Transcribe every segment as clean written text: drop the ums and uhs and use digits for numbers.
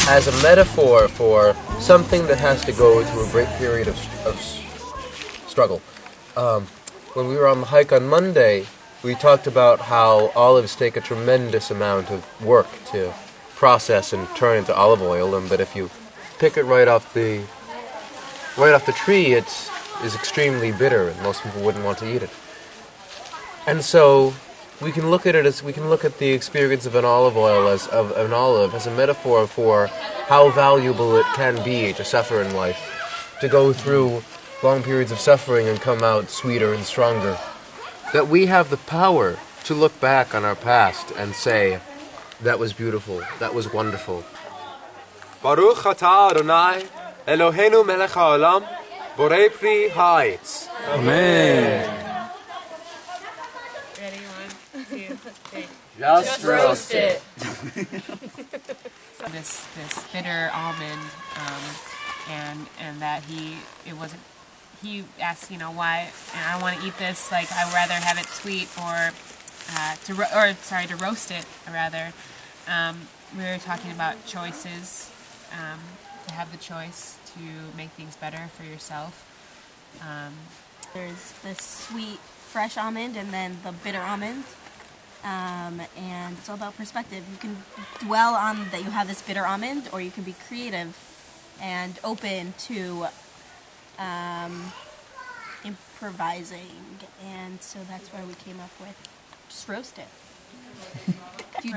as a metaphor for something that has to go through a great period of struggle. When we were on the hike on Monday, we talked about how olives take a tremendous amount of work to process and turn into olive oil, and that if you pick it right off the tree, it is extremely bitter, and most people wouldn't want to eat it. And so we can look at the experience of an olive oil as a metaphor for how valuable it can be to suffer in life, to go through long periods of suffering and come out sweeter and stronger. That we have the power to look back on our past and say, that was beautiful, that was wonderful. Baruch atah Adonai, Eloheinu melech haolam, borei pri ha'etz. Amen. Ready? 1, 2, 3. Just roast it. This bitter almond, and that he asked, why, and I want to eat this. Like, I'd rather have it sweet or to roast it rather. We were talking about choices, to have the choice to make things better for yourself. There's the sweet, fresh almond and then the bitter almond. And it's all about perspective. You can dwell on that you have this bitter almond, or you can be creative and open to improvising. And so that's why we came up with just roast it.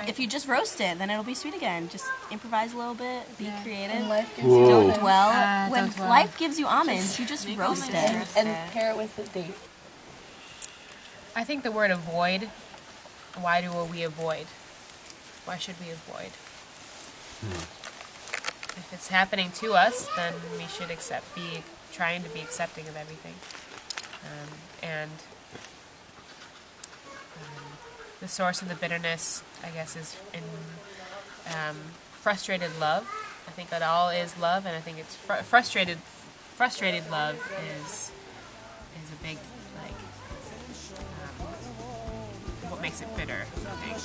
If you just roast it, then it'll be sweet again. Just improvise a little bit, be creative. And life gives you don't dwell. When life gives you almonds, you just roast it. and pair it with the date. I think the word avoid. Why do we avoid? Why should we avoid? If it's happening to us, then we should be trying to be accepting of everything. The source of the bitterness, I guess, is in frustrated love. I think that all is love, and I think it's frustrated love is a big, what makes it bitter, I think.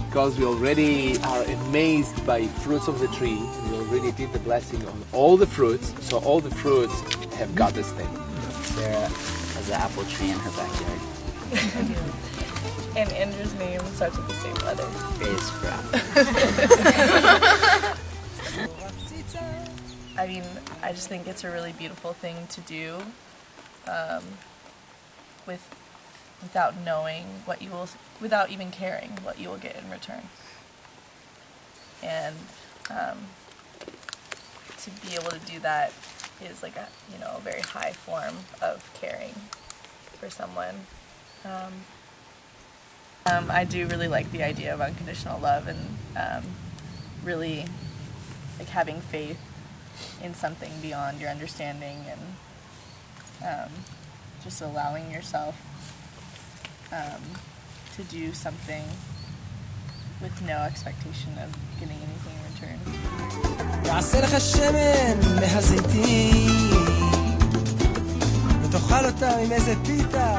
Because we already are amazed by fruits of the tree, we already did the blessing on all the fruits, so all the fruits have got this thing. Sarah has an apple tree in her backyard. And Andrew's name starts with the same letter. Is for apple. I mean, I just think it's a really beautiful thing to do, without knowing what you will, without even caring what you will get in return. And to be able to do that is like a very high form of caring for someone. I do really like the idea of unconditional love and really like having faith in something beyond your understanding, and just allowing yourself to do something with no expectation of getting anything in return. יעשה לך שמן מהזיתים ותאכל אותה עם איזה פיתה